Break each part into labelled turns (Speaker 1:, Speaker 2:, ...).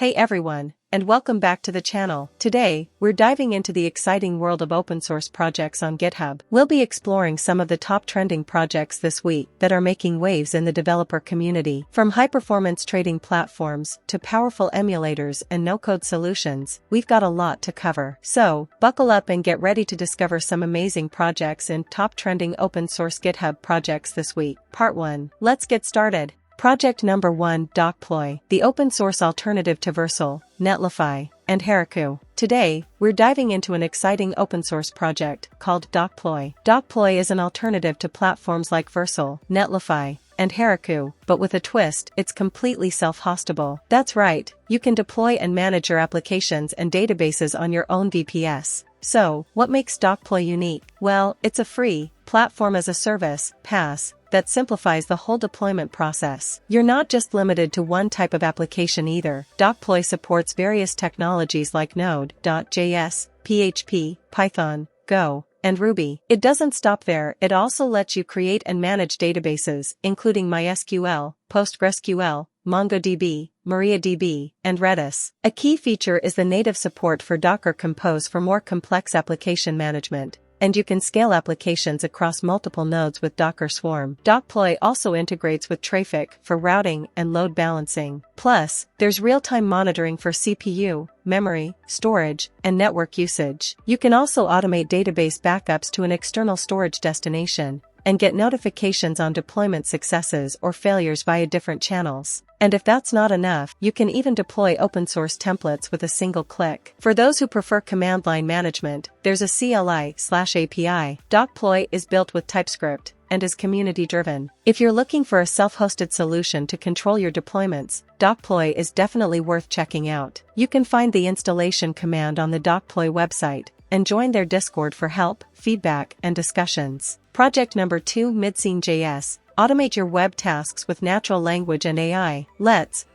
Speaker 1: Hey everyone, and welcome back to the channel. Today, we're diving into the exciting world of open source projects on GitHub. We'll be exploring some of the top trending projects this week that are making waves in the developer community. From high-performance trading platforms to powerful emulators and no-code solutions, we've got a lot to cover. So, buckle up and get ready to discover some amazing projects in top trending open source GitHub projects this week. Part 1. Let's get started. Project number 1, Dokploy, the open source alternative to Vercel, Netlify, and Heroku. Today, we're diving into an exciting open source project called Dokploy. Dokploy is an alternative to platforms like Vercel, Netlify, and Heroku, but with a twist, it's completely self-hostable. That's right, you can deploy and manage your applications and databases on your own VPS. So, what makes Dokploy unique? Well, it's a free, platform as a service, PaaS, that simplifies the whole deployment process. You're not just limited to one type of application either. Dokploy supports various technologies like Node.js, PHP, Python, Go, and Ruby. It doesn't stop there, it also lets you create and manage databases, including MySQL, PostgreSQL, MongoDB, MariaDB, and Redis. A key feature is the native support for Docker Compose for more complex application management, and you can scale applications across multiple nodes with Docker Swarm. Dokploy also integrates with Traefik for routing and load balancing. Plus, there's real-time monitoring for CPU, memory, storage, and network usage. You can also automate database backups to an external storage destination, and get notifications on deployment successes or failures via different channels. And if that's not enough, you can even deploy open source templates with a single click. For those who prefer command line management, there's a CLI/API. Dokploy is built with TypeScript and is community driven. If you're looking for a self-hosted solution to control your deployments, Dokploy is definitely worth checking out. You can find the installation command on the Dokploy website and join their Discord for help, feedback, and discussions. Project number 2, Midscene.js. Automate your web tasks with natural language and AI.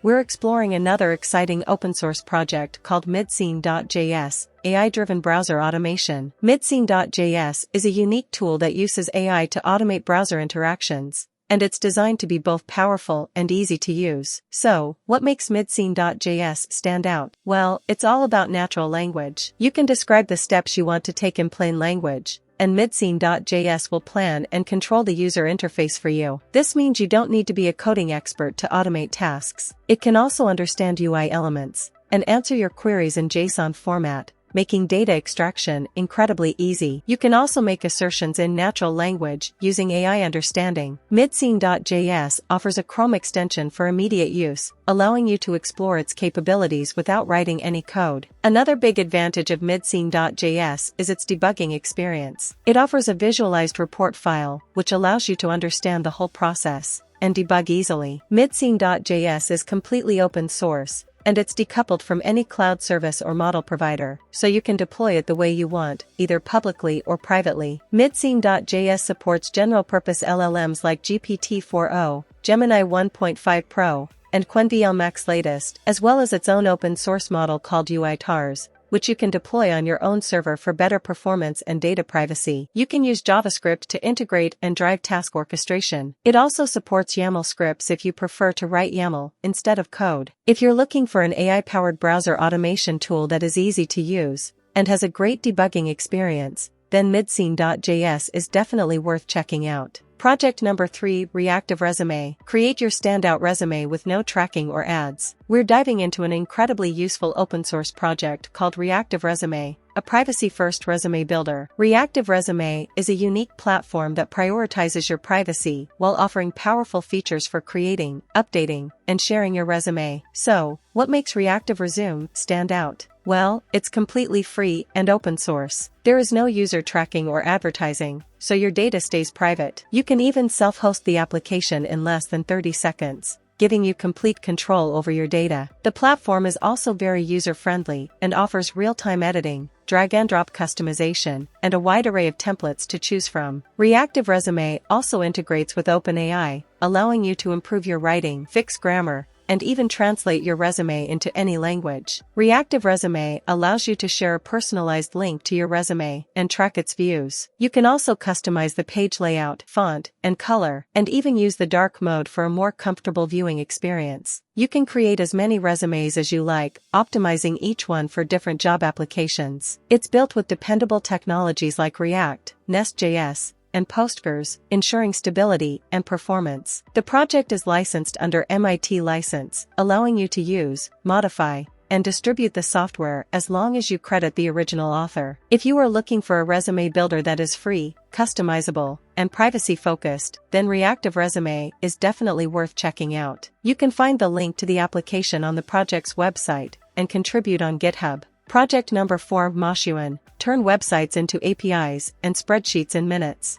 Speaker 1: We're exploring another exciting open source project called Midscene.js, AI-driven browser automation. Midscene.js is a unique tool that uses AI to automate browser interactions, and it's designed to be both powerful and easy to use. So, what makes Midscene.js stand out? Well, it's all about natural language. You can describe the steps you want to take in plain language, and Midscene.js will plan and control the user interface for you. This means you don't need to be a coding expert to automate tasks. It can also understand UI elements and answer your queries in JSON format, making data extraction incredibly easy. You can also make assertions in natural language using AI understanding. Midscene.js offers a Chrome extension for immediate use, allowing you to explore its capabilities without writing any code. Another big advantage of Midscene.js is its debugging experience. It offers a visualized report file, which allows you to understand the whole process and debug easily. Midscene.js is completely open source, and it's decoupled from any cloud service or model provider, so you can deploy it the way you want, either publicly or privately. Midscene.js supports general-purpose LLMs like GPT-4o, Gemini 1.5 Pro, and QuenVL Max Latest, as well as its own open-source model called UiTars, which you can deploy on your own server for better performance and data privacy. You can use JavaScript to integrate and drive task orchestration. It also supports YAML scripts if you prefer to write YAML instead of code. If you're looking for an AI-powered browser automation tool that is easy to use and has a great debugging experience, then Midscene.js is definitely worth checking out. Project number 3, Reactive Resume. Create your standout resume with no tracking or ads. We're diving into an incredibly useful open source project called Reactive Resume, a privacy-first resume builder. Reactive Resume is a unique platform that prioritizes your privacy while offering powerful features for creating, updating, and sharing your resume. So, what makes Reactive Resume stand out? Well, it's completely free and open source. There is no user tracking or advertising, so your data stays private. You can even self-host the application in less than 30 seconds, giving you complete control over your data. The platform is also very user-friendly and offers real-time editing, drag-and-drop customization, and a wide array of templates to choose from. Reactive Resume also integrates with OpenAI, allowing you to improve your writing, fix grammar, and even translate your resume into any language. Reactive Resume allows you to share a personalized link to your resume and track its views. You can also customize the page layout, font, and color, and even use the dark mode for a more comfortable viewing experience. You can create as many resumes as you like, optimizing each one for different job applications. It's built with dependable technologies like React, Next.js, and Postgres, ensuring stability and performance. The project is licensed under MIT license, allowing you to use, modify, and distribute the software as long as you credit the original author. If you are looking for a resume builder that is free, customizable, and privacy-focused, then Reactive Resume is definitely worth checking out. You can find the link to the application on the project's website and contribute on GitHub. Project number 4, Maxun. Turn websites into APIs and spreadsheets in minutes.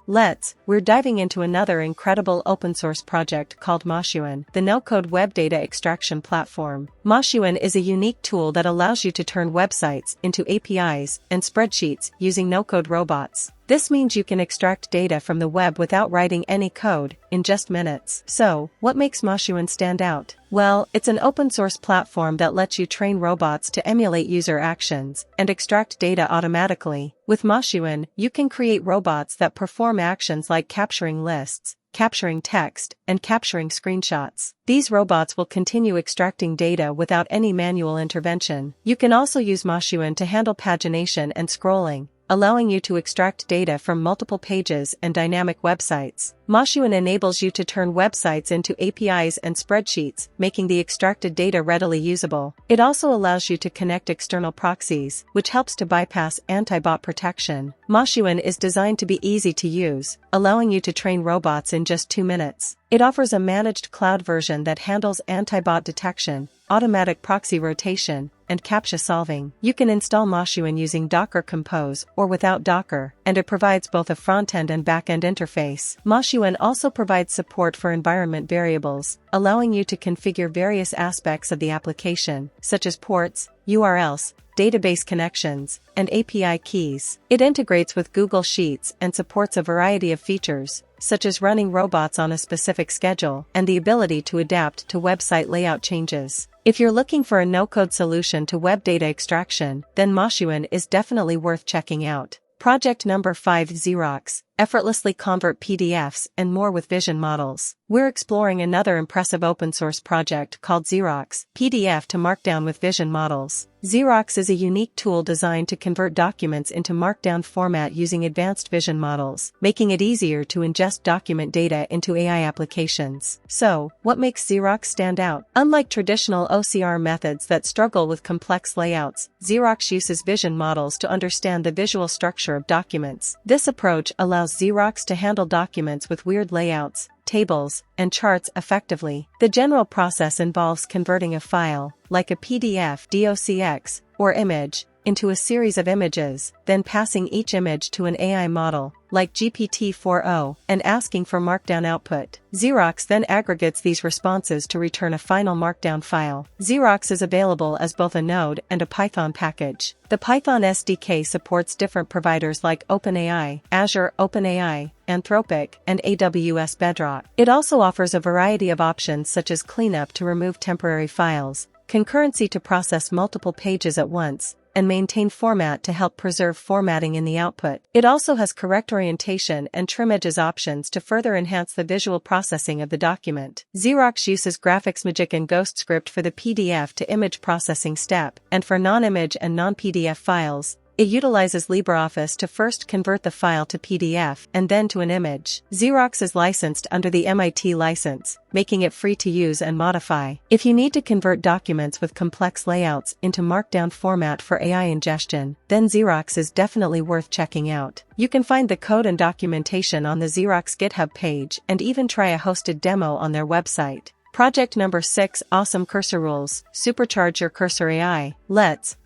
Speaker 1: We're diving into another incredible open-source project called Maxun, the no-code web data extraction platform. Maxun is a unique tool that allows you to turn websites into APIs and spreadsheets using no-code robots. This means you can extract data from the web without writing any code, in just minutes. So, what makes Maxun stand out? Well, it's an open-source platform that lets you train robots to emulate user actions and extract data automatically. With Maxun, you can create robots that perform actions like capturing lists, capturing text, and capturing screenshots. These robots will continue extracting data without any manual intervention. You can also use Maxun to handle pagination and scrolling, allowing you to extract data from multiple pages and dynamic websites. Maxun enables you to turn websites into APIs and spreadsheets, making the extracted data readily usable. It also allows you to connect external proxies, which helps to bypass anti-bot protection. Maxun is designed to be easy to use, allowing you to train robots in just 2 minutes. It offers a managed cloud version that handles anti-bot detection, automatic proxy rotation, and CAPTCHA solving. You can install Maxun using Docker Compose or without Docker, and it provides both a front-end and back-end interface. Maxun also provides support for environment variables, allowing you to configure various aspects of the application, such as ports, URLs, database connections, and API keys. It integrates with Google Sheets and supports a variety of features, such as running robots on a specific schedule and the ability to adapt to website layout changes. If you're looking for a no-code solution to web data extraction, then Maxun is definitely worth checking out. Project number 5, Zerox. Effortlessly convert PDFs and more with vision models. We're exploring another impressive open-source project called Zerox PDF to Markdown with vision models. Zerox is a unique tool designed to convert documents into Markdown format using advanced vision models, making it easier to ingest document data into AI applications. So, what makes Zerox stand out? Unlike traditional OCR methods that struggle with complex layouts, Zerox uses vision models to understand the visual structure of documents. This approach allows Zerox to handle documents with weird layouts, tables, and charts effectively. The general process involves converting a file, like a PDF, docx, or image, into a series of images, then passing each image to an AI model, like GPT-4o, and asking for Markdown output. Zerox then aggregates these responses to return a final Markdown file. Zerox is available as both a Node and a Python package. The Python SDK supports different providers like OpenAI, Azure OpenAI, Anthropic, and AWS Bedrock. It also offers a variety of options such as cleanup to remove temporary files, concurrency to process multiple pages at once, and maintain format to help preserve formatting in the output. It also has correct orientation and trim edges options to further enhance the visual processing of the document. Zerox uses Graphics Magic and GhostScript for the PDF to image processing step, and for non-image and non-PDF files, it utilizes LibreOffice to first convert the file to PDF and then to an image. Zerox is licensed under the MIT license, making it free to use and modify. If you need to convert documents with complex layouts into Markdown format for AI ingestion, then Zerox is definitely worth checking out. You can find the code and documentation on the Zerox GitHub page and even try a hosted demo on their website. Project number 6, Awesome CursorRules. Supercharge your Cursor AI.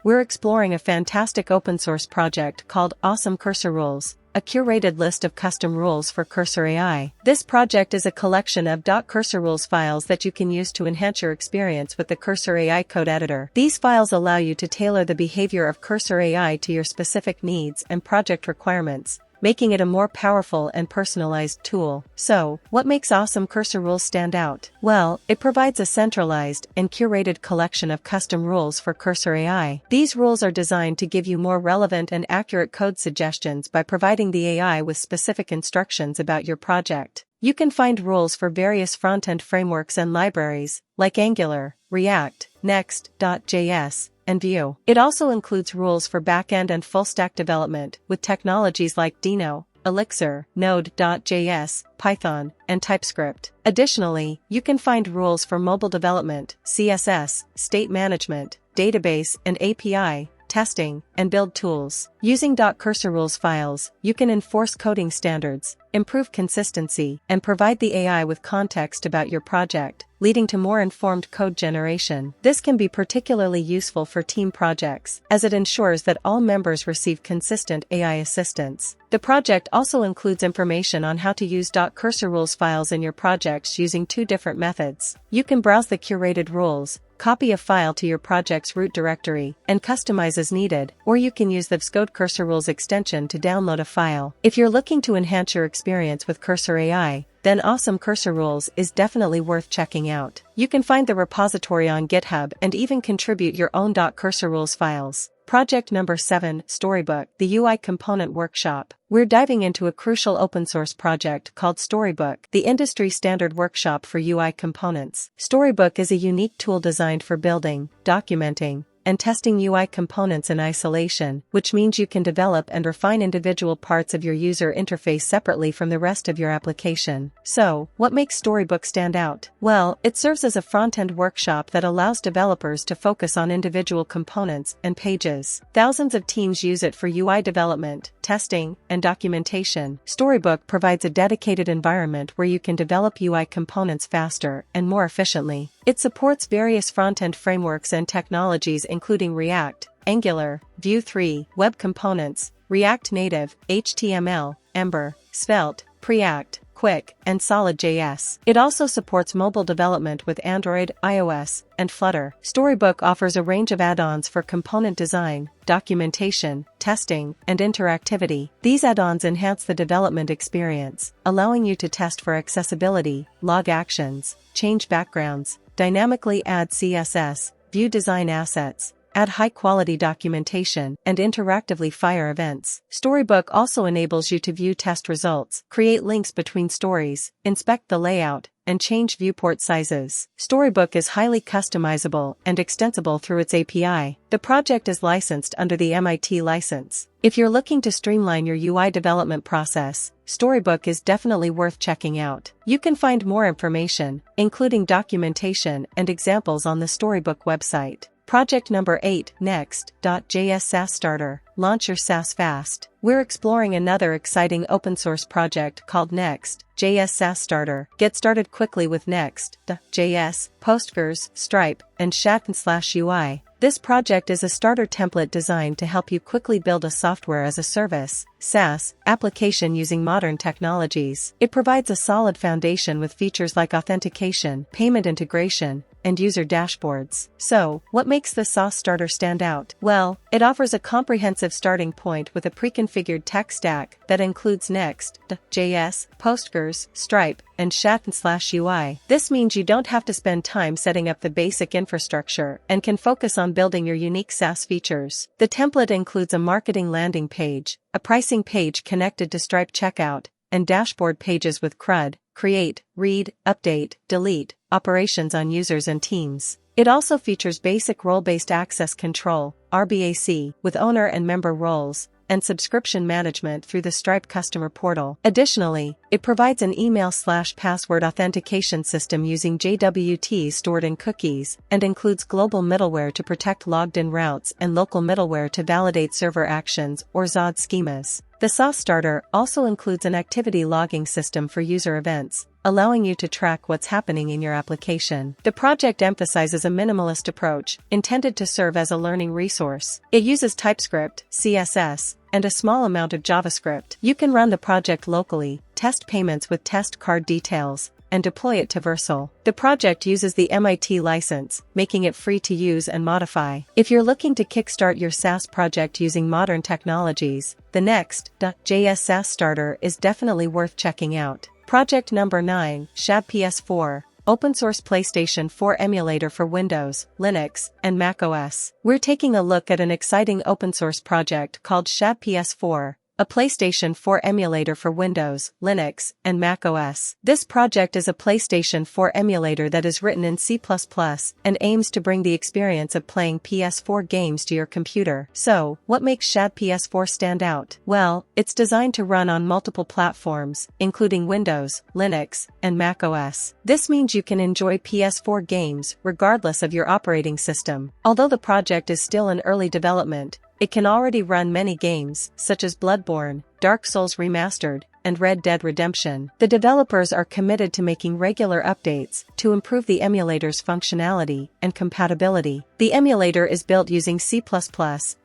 Speaker 1: We're exploring a fantastic open source project called Awesome CursorRules, a curated list of custom rules for Cursor AI. This project is a collection of .CursorRules files that you can use to enhance your experience with the Cursor AI code editor. These files allow you to tailor the behavior of Cursor AI to your specific needs and project requirements, making it a more powerful and personalized tool. So, what makes awesome CursorRules stand out? Well, it provides a centralized and curated collection of custom rules for Cursor AI. These rules are designed to give you more relevant and accurate code suggestions by providing the AI with specific instructions about your project. You can find rules for various front-end frameworks and libraries, like Angular, React, Next.js, and Vue. It also includes rules for back-end and full-stack development with technologies like Deno, Elixir, Node.js, Python, and TypeScript. Additionally, you can find rules for mobile development, CSS, state management, database and API, testing, and build tools. Using .CursorRules files, you can enforce coding standards, improve consistency, and provide the AI with context about your project, leading to more informed code generation. This can be particularly useful for team projects, as it ensures that all members receive consistent AI assistance. The project also includes information on how to use .CursorRules files in your projects using two different methods. You can browse the curated rules, copy a file to your project's root directory, and customize as needed, or you can use the Vscode CursorRules extension to download a file. If you're looking to enhance your experience with Cursor AI, then awesome CursorRules is definitely worth checking out. You can find the repository on GitHub and even contribute your own .CursorRules files. Project number 7, Storybook, the UI Component Workshop. We're diving into a crucial open-source project called Storybook, the industry standard workshop for UI components. Storybook is a unique tool designed for building, documenting, and testing UI components in isolation, which means you can develop and refine individual parts of your user interface separately from the rest of your application. So, what makes Storybook stand out? Well, it serves as a front-end workshop that allows developers to focus on individual components and pages. Thousands of teams use it for UI development, testing, and documentation. Storybook provides a dedicated environment where you can develop UI components faster and more efficiently. It supports various front-end frameworks and technologies including React, Angular, Vue 3, Web Components, React Native, HTML, Ember, Svelte, Preact, Quick, and Solid.js. It also supports mobile development with Android, iOS, and Flutter. Storybook offers a range of add-ons for component design, documentation, testing, and interactivity. These add-ons enhance the development experience, allowing you to test for accessibility, log actions, change backgrounds, dynamically add CSS, view design assets, add high-quality documentation, and interactively fire events. Storybook also enables you to view test results, create links between stories, inspect the layout, and change viewport sizes. Storybook is highly customizable and extensible through its API. The project is licensed under the MIT license. If you're looking to streamline your UI development process, Storybook is definitely worth checking out. You can find more information, including documentation and examples on the Storybook website. Project number 8, Next.js SaaS Starter. Launch your SaaS fast. We're exploring another exciting open-source project called Next.js SaaS Starter. Get started quickly with Next.js, Postgres, Stripe, and Shat/UI. This project is a starter template designed to help you quickly build a software-as-a-service (SaaS) application using modern technologies. It provides a solid foundation with features like authentication, payment integration, and user dashboards. So, what makes the SaaS Starter stand out? Well, it offers a comprehensive starting point with a pre-configured tech stack that includes Next.js, Postgres, Stripe, and Shat/UI. This means you don't have to spend time setting up the basic infrastructure and can focus on building your unique SaaS features. The template includes a marketing landing page, a pricing page connected to Stripe checkout, and dashboard pages with CRUD, create, read, update, delete, operations on users and teams. It also features basic role-based access control, RBAC, with owner and member roles, and subscription management through the Stripe customer portal. Additionally, it provides an email/password authentication system using JWT stored in cookies, and includes global middleware to protect logged-in routes and local middleware to validate server actions or ZOD schemas. The SaaS Starter also includes an activity logging system for user events, allowing you to track what's happening in your application. The project emphasizes a minimalist approach, intended to serve as a learning resource. It uses TypeScript, CSS, and a small amount of JavaScript. You can run the project locally, test payments with test card details, and deploy it to Versal. The project uses the MIT license, making it free to use and modify. If you're looking to kickstart your SaaS project using modern technologies, the Next.js SaaS starter is definitely worth checking out. Project number 9, Shab PS4. Open source PlayStation 4 emulator for Windows, Linux, and macOS. We're taking a look at an exciting open source project called Shab PS4, a PlayStation 4 emulator for Windows, Linux, and macOS. This project is a PlayStation 4 emulator that is written in C++ and aims to bring the experience of playing PS4 games to your computer. So, what makes Shab PS4 stand out? Well, it's designed to run on multiple platforms, including Windows, Linux, and macOS. This means you can enjoy PS4 games regardless of your operating system. Although the project is still in early development, it can already run many games, such as Bloodborne, Dark Souls Remastered, and Red Dead Redemption. The developers are committed to making regular updates to improve the emulator's functionality and compatibility. The emulator is built using C++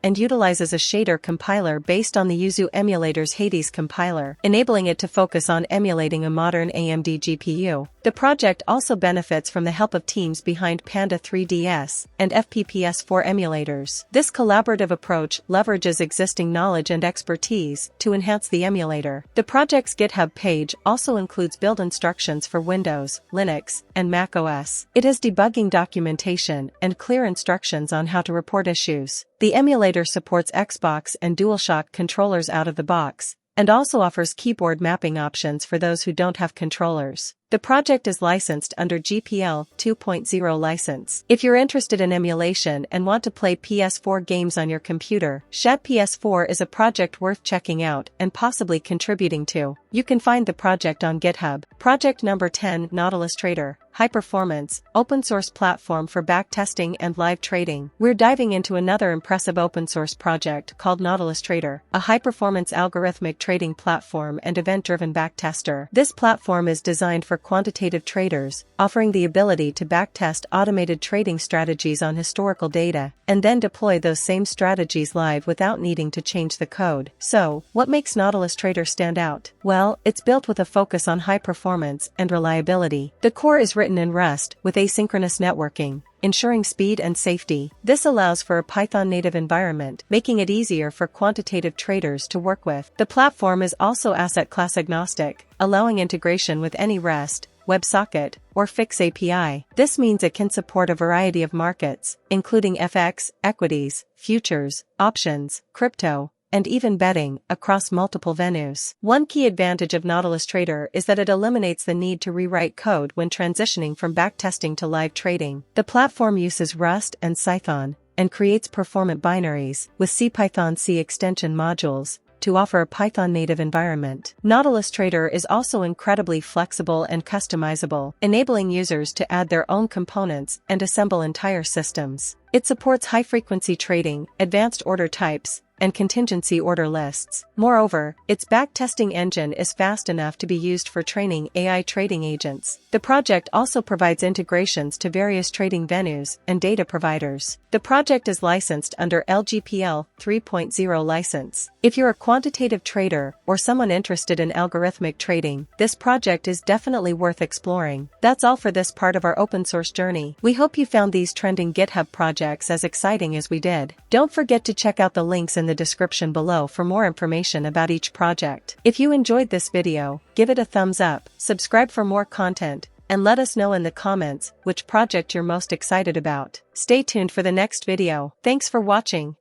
Speaker 1: and utilizes a shader compiler based on the Yuzu emulator's Hades compiler, enabling it to focus on emulating a modern AMD GPU. The project also benefits from the help of teams behind Panda 3DS and FPPS4 emulators. This collaborative approach leverages existing knowledge and expertise to enhance the emulator. The project's GitHub page also includes build instructions for Windows, Linux, and macOS. It has debugging documentation and clear instructions on how to report issues. The emulator supports Xbox and DualShock controllers out of the box, and also offers keyboard mapping options for those who don't have controllers. The project is licensed under GPL 2.0 license. If you're interested in emulation and want to play PS4 games on your computer, Shab PS4 is a project worth checking out and possibly contributing to. You can find the project on GitHub. Project number 10, NautilusTrader. High-performance, open-source platform for backtesting and live trading. We're diving into another impressive open-source project called NautilusTrader, a high-performance algorithmic trading platform and event-driven backtester. This platform is designed for quantitative traders, offering the ability to backtest automated trading strategies on historical data, and then deploy those same strategies live without needing to change the code. So, what makes NautilusTrader stand out? Well, it's built with a focus on high performance and reliability. The core is written in Rust with asynchronous networking, ensuring speed and safety. This allows for a Python native environment, making it easier for quantitative traders to work with. The platform is also asset class agnostic, allowing integration with any REST, WebSocket, or Fix API. This means it can support a variety of markets, including FX, equities, futures, options, crypto, and even betting, across multiple venues. One key advantage of NautilusTrader is that it eliminates the need to rewrite code when transitioning from backtesting to live trading. The platform uses Rust and Python, and creates performant binaries with CPython-C extension modules to offer a Python native environment. NautilusTrader is also incredibly flexible and customizable, enabling users to add their own components and assemble entire systems. It supports high-frequency trading, advanced order types, and contingency order lists. Moreover, its backtesting engine is fast enough to be used for training AI trading agents. The project also provides integrations to various trading venues and data providers. The project is licensed under LGPL 3.0 license. If you're a quantitative trader or someone interested in algorithmic trading, this project is definitely worth exploring. That's all for this part of our open source journey. We hope you found these trending GitHub projects as exciting as we did. Don't forget to check out the links in the description below for more information about each project. If you enjoyed this video, give it a thumbs up, subscribe for more content, and let us know in the comments which project you're most excited about. Stay tuned for the next video. Thanks for watching.